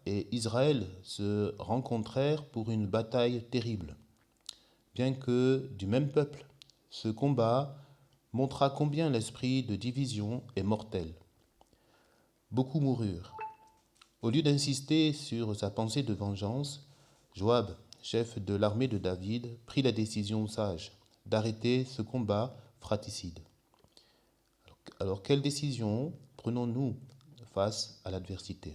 et Israël se rencontrèrent pour une bataille terrible. Bien que du même peuple, ce combat montra combien l'esprit de division est mortel. Beaucoup moururent. Au lieu d'insister sur sa pensée de vengeance, Joab, chef de l'armée de David, prit la décision sage d'arrêter ce combat fratricide. Alors, quelle décision prenons-nous face à l'adversité?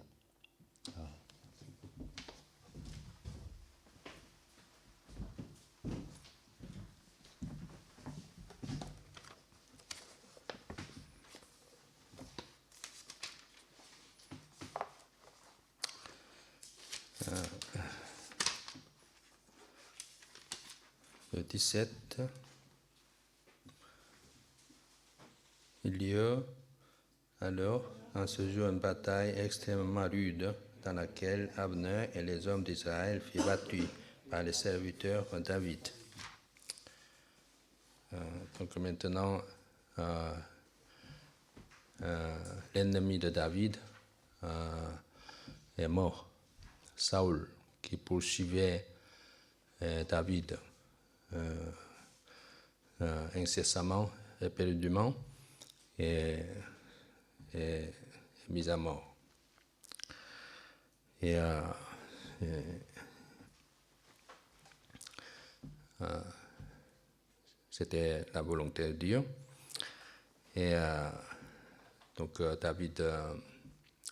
Le 17, il y eut alors en ce jour une bataille extrêmement rude dans laquelle Abner et les hommes d'Israël furent battus par les serviteurs de David. Donc maintenant, l'ennemi de David est mort. Saül, qui poursuivait David incessamment, éperdument, est mis à mort. Et c'était la volonté de Dieu. Et donc David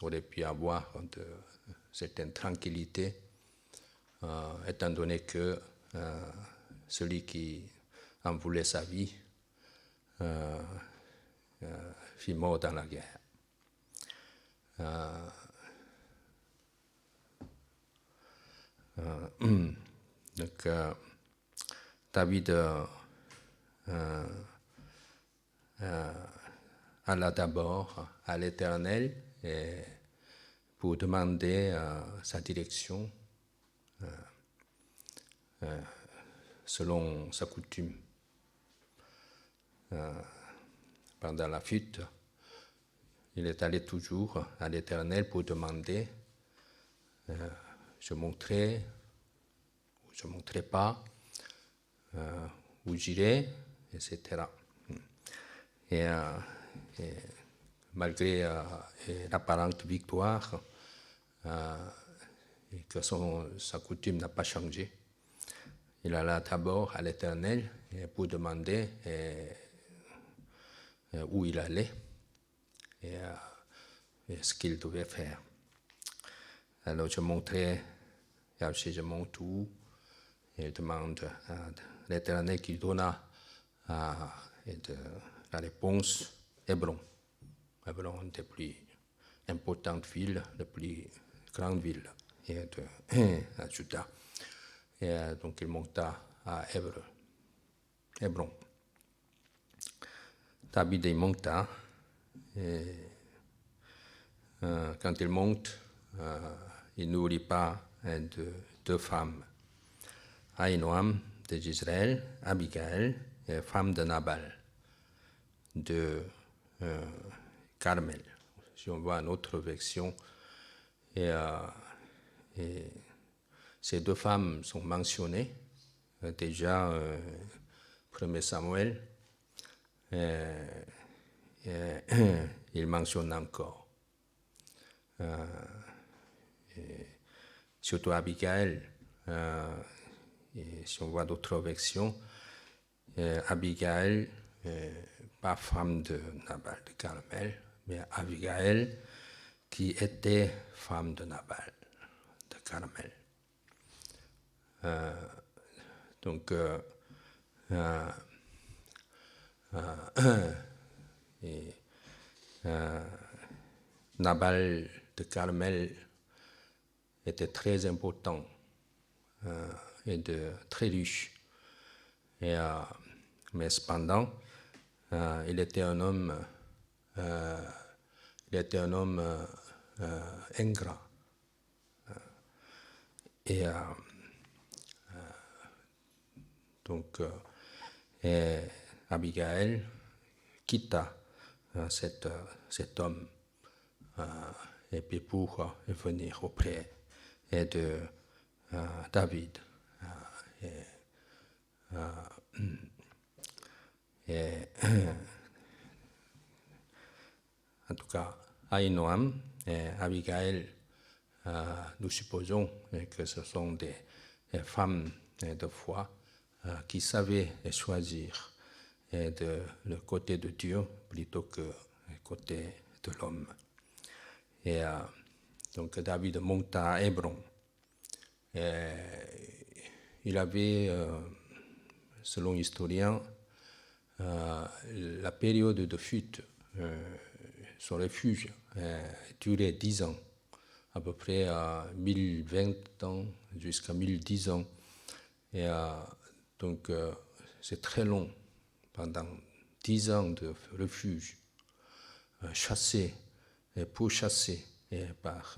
aurait pu avoir une certaine tranquillité, étant donné que celui qui en voulait sa vie fut mort dans la guerre. Donc David alla d'abord à l'Éternel pour demander sa direction selon sa coutume. Pendant la fuite, il est allé toujours à l'Éternel pour demander je monterai ou je ne monterai pas, où j'irai, etc. Et malgré l'apparente victoire, et que sa coutume n'a pas changé, il alla d'abord à l'Éternel pour demander où il allait et ce qu'il devait faire. Alors je monterai, et je monte où, et demande à l'Éternel qui donna la réponse Hébron. Hébron, une des plus importantes villes, la plus grande ville à Juda. Et donc il monta à Hébron. David il monta, et quand il monte, il n'oublie pas deux femmes, Ahinoam d'Israël, Abigail, femme de Nabal, de Carmel. Si on voit une autre version, et ces deux femmes sont mentionnées déjà 1 Samuel, il mentionne encore. Surtout Abigail, et si on voit d'autres versions, Abigail, pas femme de Nabal de Carmel, mais Abigail qui était femme de Nabal de Carmel. Donc, Nabal de Carmel était très important et très riche. Mais cependant, il était un homme ingrat. Et donc, Abigail quitta cet homme et puis pour venir auprès et de David. Et en tout cas, Ahinoam et Abigail, nous supposons que ce sont des femmes de foi qui savaient choisir le côté de Dieu plutôt que le côté de l'homme. Et donc David monta à Hébron. Il avait, selon l'historien, la période de fuite, son refuge, durait 10 ans, à peu près 1020 ans jusqu'à 1010 ans. Et donc c'est très long, pendant 10 ans de refuge, chassé et pourchassé par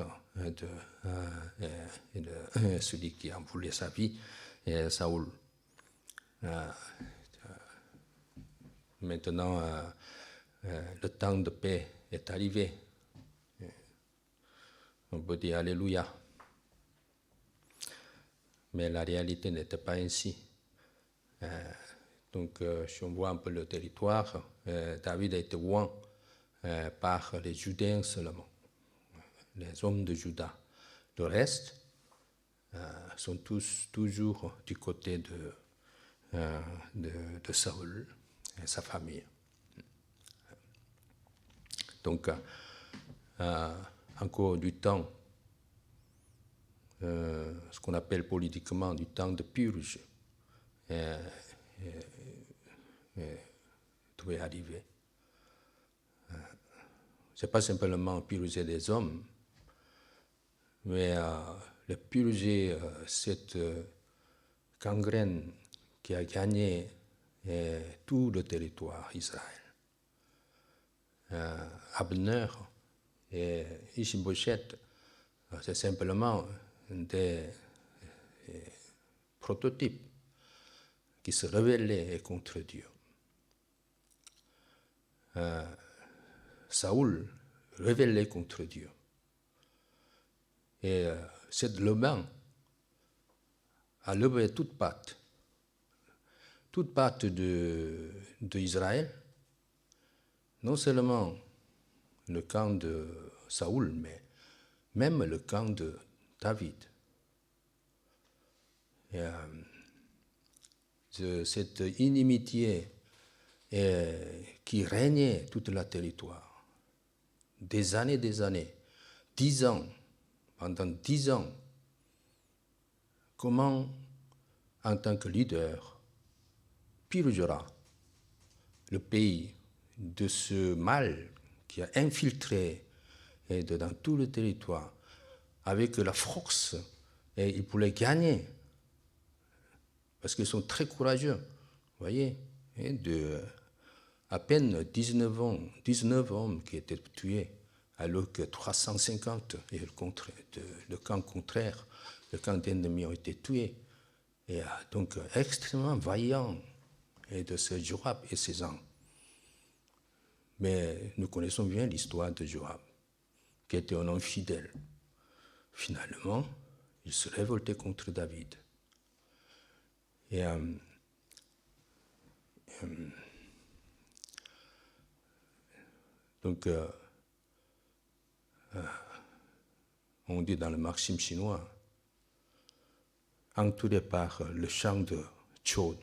celui qui en voulait sa vie, Saoul. Maintenant, le temps de paix est arrivé. On peut dire Alléluia. Mais la réalité n'était pas ainsi. Donc, si on voit un peu le territoire, David a été oint par les Judéens seulement, les hommes de Juda. Le reste sont tous toujours du côté de Saül et sa famille. Donc, encore du temps, ce qu'on appelle politiquement du temps de purge, devait arriver. Ce n'est pas simplement purger des hommes, mais le purger cette gangrène qui a gagné tout le territoire Israël. Abner et Ishbosheth, c'est simplement des prototypes qui se rebellaient contre Dieu. Saoul rebellait contre Dieu. Et cette levain a levé toute patte d'Israël, non seulement le camp de Saoul, mais même le camp de David. Et, cette inimitié qui régnait tout le territoire, des années, 10 ans, pendant 10 ans, comment, en tant que leader, purgera le pays de ce mal qui a infiltré dans tout le territoire avec la force, et il pouvait gagner parce qu'ils sont très courageux, vous voyez, à peine 19 hommes qui étaient tués, alors que 350 et le camp contraire, le camp d'ennemis ont été tués. Et donc extrêmement vaillant de ce Joab et ses hommes. Mais nous connaissons bien l'histoire de Joab, qui était un homme fidèle. Finalement, il se révoltait contre David. Et donc, on dit dans le maxime chinois, entouré par le champ de Chou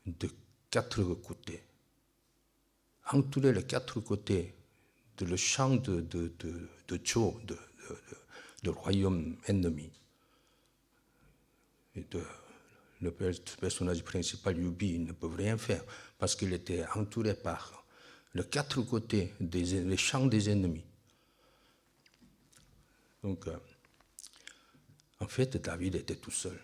de 4 côtés, entouré les 4 côtés de le champ de Chou, de royaume ennemi. Et le personnage principal, Yubi, ne peut rien faire parce qu'il était entouré par les 4 côtés des champs des ennemis. Donc, en fait, David était tout seul.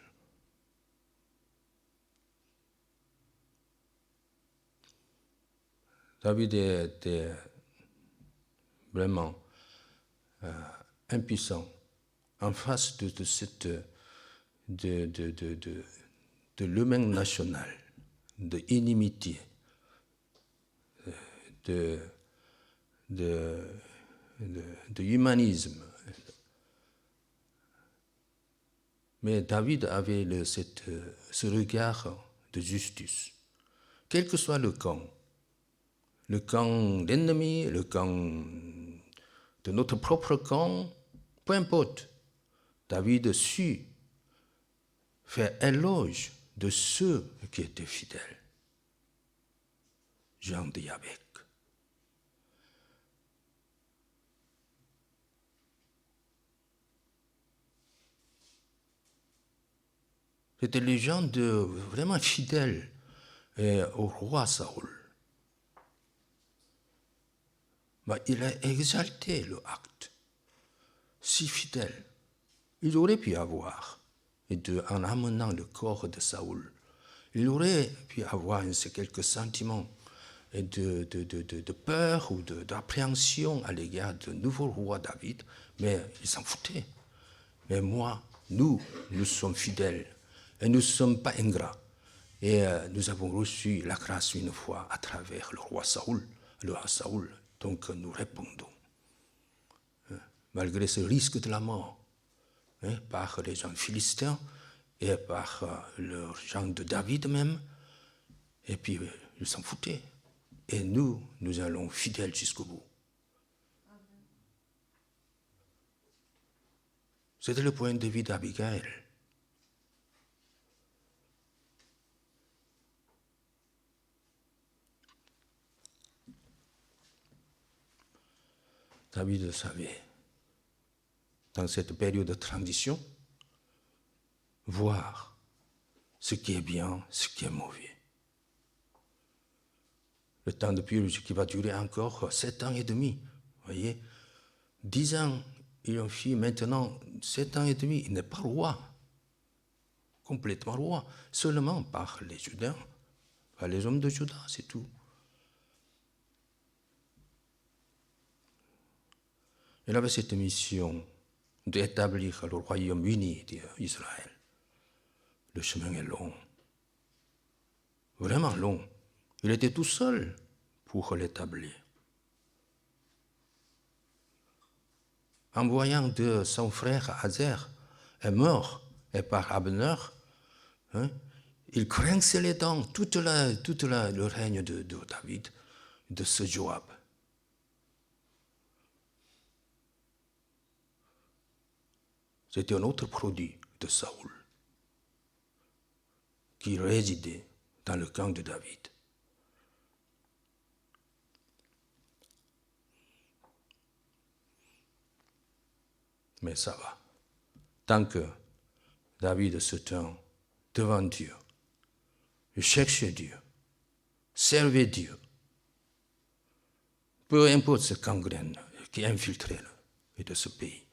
David était vraiment impuissant en face de l'humain national, de inimitié, de humanisme. Mais David avait ce regard de justice. Quel que soit le camp d'ennemi, le camp de notre propre camp, peu importe, David sut faire éloge de ceux qui étaient fidèles. Jean de Yabek. C'était les gens vraiment fidèles au roi Saoul. Mais il a exalté le acte, si fidèle. Il aurait pu avoir, en amenant le corps de Saoul, il aurait pu avoir quelques sentiments de peur ou d'appréhension à l'égard du nouveau roi David, mais il s'en foutait. Mais nous sommes fidèles et nous ne sommes pas ingrats. Et nous avons reçu la grâce une fois à travers le roi Saoul. Donc nous répondons. Malgré ce risque de la mort, par les gens philistins et par les gens de David même, et puis ils s'en foutaient. Et nous allons fidèles jusqu'au bout. C'était le point de vue d'Abigail. David savait, dans cette période de transition, voir ce qui est bien, ce qui est mauvais. Le temps de purge qui va durer encore 7 ans et demi. Vous voyez, 10 ans, il en fit maintenant 7 ans et demi. Il n'est pas roi, complètement roi, seulement par les Judains, par les hommes de Juda, c'est tout. Il avait cette mission d'établir le royaume uni d'Israël. Le chemin est long, vraiment long. Il était tout seul pour l'établir. En voyant que son frère Azer est mort et par Abner, il grinçait les dents, tout le règne de David, de ce Joab. C'était un autre produit de Saoul qui résidait dans le camp de David. Mais ça va. Tant que David se tient devant Dieu, il cherchait Dieu, servait Dieu, peu importe cette gangrène qui infiltrait de ce pays,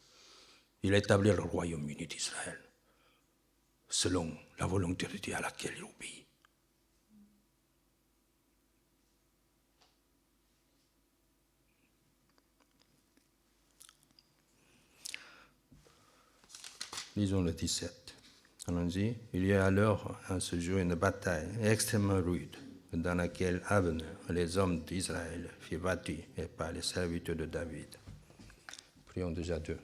il établit le royaume uni d'Israël selon la volonté de Dieu à laquelle il obéit. Lisons le 17. Allons-y. Il y a alors en ce jour une bataille extrêmement rude dans laquelle Abner, les hommes d'Israël, furent battus et par les serviteurs de David. Prions déjà Dieu.